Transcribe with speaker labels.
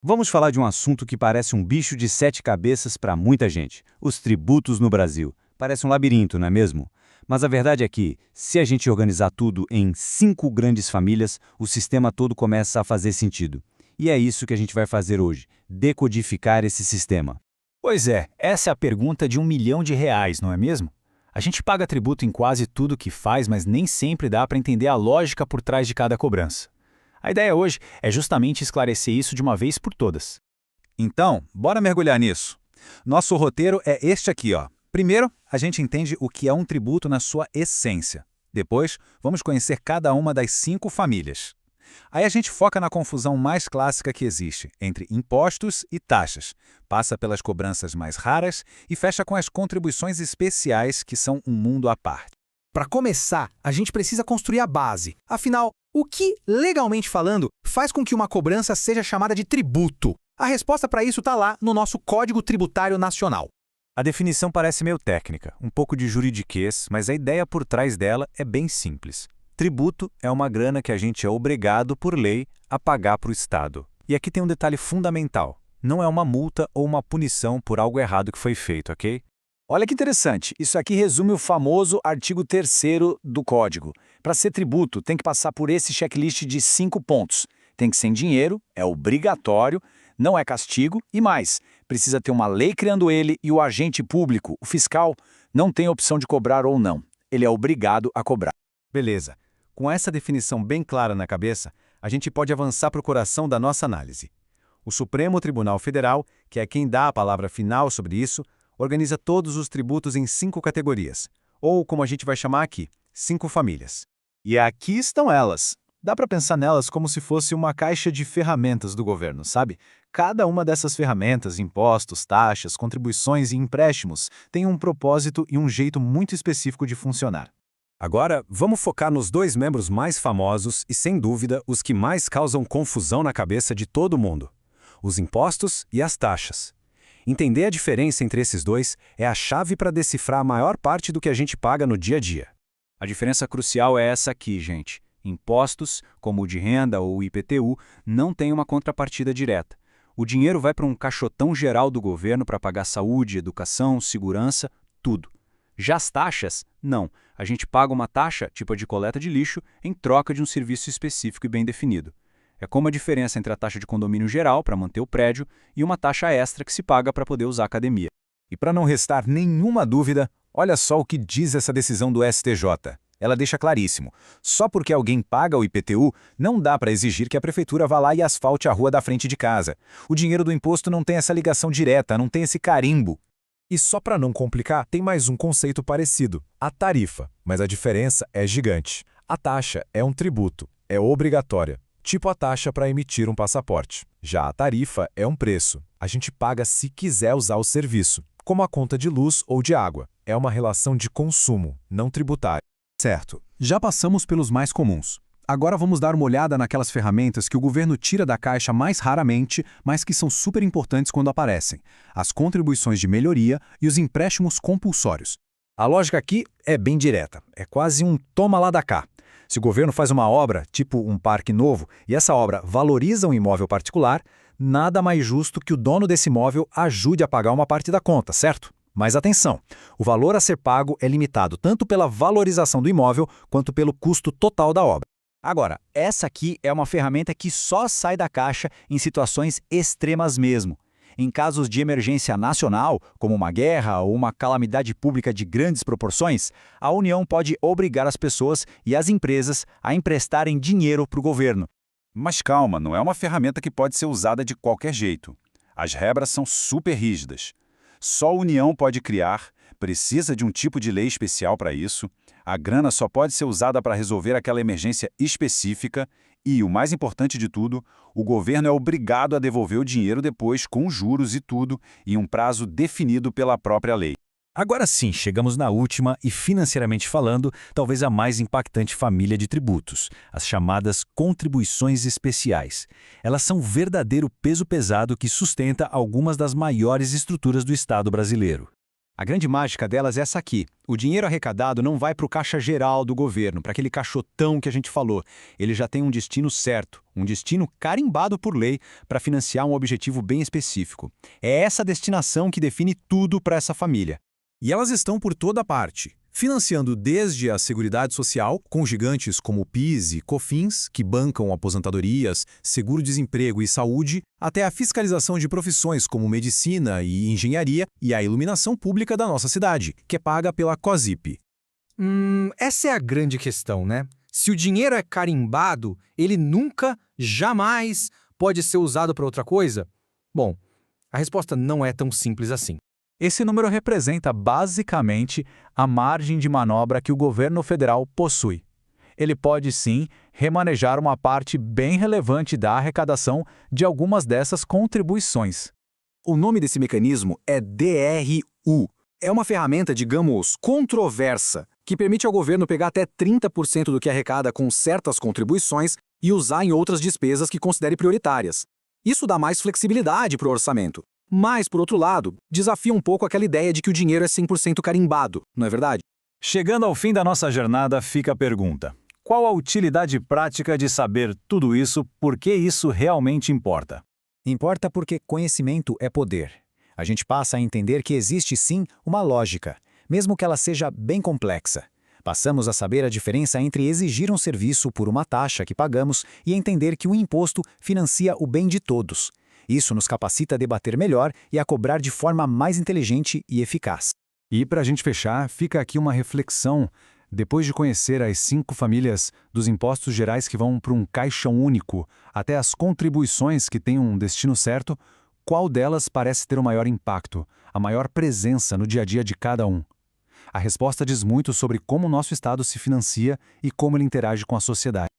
Speaker 1: Vamos falar de um assunto que parece um bicho de sete cabeças para muita gente: os tributos no Brasil. Parece um labirinto, não é mesmo? Mas a verdade é que, se a gente organizar tudo em 5 grandes famílias, o sistema todo começa a fazer sentido. E é isso que a gente vai fazer hoje: decodificar esse sistema.
Speaker 2: Pois é, essa é a pergunta de R$ 1 milhão, não é mesmo? A gente paga tributo em quase tudo que faz, mas nem sempre dá para entender a lógica por trás de cada cobrança. A ideia hoje é justamente esclarecer isso de uma vez por todas.
Speaker 3: Então, bora mergulhar nisso. Nosso roteiro é este aqui, ó. Primeiro, a gente entende o que é um tributo na sua essência. Depois, vamos conhecer cada uma das 5 famílias. Aí a gente foca na confusão mais clássica que existe entre impostos e taxas, passa pelas cobranças mais raras e fecha com as contribuições especiais, que são um mundo à parte.
Speaker 4: Para começar, a gente precisa construir a base. Afinal, o que, legalmente falando, faz com que uma cobrança seja chamada de tributo? A resposta para isso está lá no nosso Código Tributário Nacional.
Speaker 2: A definição parece meio técnica, um pouco de juridiquês, mas a ideia por trás dela é bem simples. Tributo é uma grana que a gente é obrigado, por lei, a pagar para o Estado. E aqui tem um detalhe fundamental: não é uma multa ou uma punição por algo errado que foi feito, ok?
Speaker 3: Olha que interessante, isso aqui resume o famoso artigo 3º do Código. Para ser tributo, tem que passar por esse checklist de 5 pontos. Tem que ser em dinheiro, é obrigatório, não é castigo e mais, precisa ter uma lei criando ele e o agente público, o fiscal, não tem opção de cobrar ou não. Ele é obrigado a cobrar.
Speaker 5: Beleza. Com essa definição bem clara na cabeça, a gente pode avançar para o coração da nossa análise. O Supremo Tribunal Federal, que é quem dá a palavra final sobre isso, organiza todos os tributos em 5 categorias, ou como a gente vai chamar aqui, 5 famílias.
Speaker 3: E aqui estão elas. Dá para pensar nelas como se fosse uma caixa de ferramentas do governo, sabe? Cada uma dessas ferramentas, impostos, taxas, contribuições e empréstimos, tem um propósito e um jeito muito específico de funcionar.
Speaker 5: Agora, vamos focar nos 2 membros mais famosos e, sem dúvida, os que mais causam confusão na cabeça de todo mundo: os impostos e as taxas. Entender a diferença entre esses dois é a chave para decifrar a maior parte do que a gente paga no dia a dia.
Speaker 2: A diferença crucial é essa aqui, gente. Impostos, como o de renda ou o IPTU, não têm uma contrapartida direta. O dinheiro vai para um caixotão geral do governo para pagar saúde, educação, segurança, tudo. Já as taxas, não. A gente paga uma taxa, tipo a de coleta de lixo, em troca de um serviço específico e bem definido. É como a diferença entre a taxa de condomínio geral, para manter o prédio, e uma taxa extra que se paga para poder usar a academia.
Speaker 3: E para não restar nenhuma dúvida, olha só o que diz essa decisão do STJ. Ela deixa claríssimo: só porque alguém paga o IPTU, não dá para exigir que a prefeitura vá lá e asfalte a rua da frente de casa. O dinheiro do imposto não tem essa ligação direta, não tem esse carimbo.
Speaker 5: E só para não complicar, tem mais um conceito parecido: a tarifa, mas a diferença é gigante. A taxa é um tributo, é obrigatória, tipo a taxa para emitir um passaporte. Já a tarifa é um preço. A gente paga se quiser usar o serviço, como a conta de luz ou de água. É uma relação de consumo, não tributária.
Speaker 6: Certo, já passamos pelos mais comuns. Agora vamos dar uma olhada naquelas ferramentas que o governo tira da caixa mais raramente, mas que são super importantes quando aparecem: as contribuições de melhoria e os empréstimos compulsórios.
Speaker 3: A lógica aqui é bem direta, é quase um toma lá da cá. Se o governo faz uma obra, tipo um parque novo, e essa obra valoriza um imóvel particular, nada mais justo que o dono desse imóvel ajude a pagar uma parte da conta, certo? Mas atenção, o valor a ser pago é limitado tanto pela valorização do imóvel quanto pelo custo total da obra.
Speaker 2: Agora, essa aqui é uma ferramenta que só sai da caixa em situações extremas mesmo. Em casos de emergência nacional, como uma guerra ou uma calamidade pública de grandes proporções, a União pode obrigar as pessoas e as empresas a emprestarem dinheiro para o governo.
Speaker 3: Mas calma, não é uma ferramenta que pode ser usada de qualquer jeito. As regras são super rígidas. Só a União pode criar, precisa de um tipo de lei especial para isso, a grana só pode ser usada para resolver aquela emergência específica e, o mais importante de tudo, o governo é obrigado a devolver o dinheiro depois com juros e tudo, em um prazo definido pela própria lei.
Speaker 5: Agora sim, chegamos na última e, financeiramente falando, talvez a mais impactante família de tributos: as chamadas contribuições especiais. Elas são um verdadeiro peso pesado que sustenta algumas das maiores estruturas do Estado brasileiro.
Speaker 2: A grande mágica delas é essa aqui. O dinheiro arrecadado não vai para o caixa geral do governo, para aquele caixotão que a gente falou. Ele já tem um destino certo, um destino carimbado por lei para financiar um objetivo bem específico. É essa destinação que define tudo para essa família.
Speaker 6: E elas estão por toda parte, financiando desde a Seguridade Social, com gigantes como o PIS e COFINS, que bancam aposentadorias, seguro-desemprego e saúde, até a fiscalização de profissões como medicina e engenharia e a iluminação pública da nossa cidade, que é paga pela COSIP.
Speaker 4: Essa é a grande questão, né? Se o dinheiro é carimbado, ele nunca, jamais pode ser usado para outra coisa? Bom, a resposta não é tão simples assim.
Speaker 2: Esse número representa basicamente a margem de manobra que o governo federal possui. Ele pode, sim, remanejar uma parte bem relevante da arrecadação de algumas dessas contribuições.
Speaker 7: O nome desse mecanismo é DRU. É uma ferramenta, digamos, controversa, que permite ao governo pegar até 30% do que arrecada com certas contribuições e usar em outras despesas que considere prioritárias. Isso dá mais flexibilidade para o orçamento. Mas, por outro lado, desafia um pouco aquela ideia de que o dinheiro é 100% carimbado, não é verdade?
Speaker 1: Chegando ao fim da nossa jornada, fica a pergunta: qual a utilidade prática de saber tudo isso? Por que isso realmente importa?
Speaker 7: Importa porque conhecimento é poder. A gente passa a entender que existe sim uma lógica, mesmo que ela seja bem complexa. Passamos a saber a diferença entre exigir um serviço por uma taxa que pagamos e entender que o imposto financia o bem de todos. Isso nos capacita a debater melhor e a cobrar de forma mais inteligente e eficaz.
Speaker 6: E para a gente fechar, fica aqui uma reflexão. Depois de conhecer as 5 famílias dos impostos gerais que vão para um caixão único, até as contribuições que têm um destino certo, qual delas parece ter o maior impacto, a maior presença no dia a dia de cada um? A resposta diz muito sobre como o nosso Estado se financia e como ele interage com a sociedade.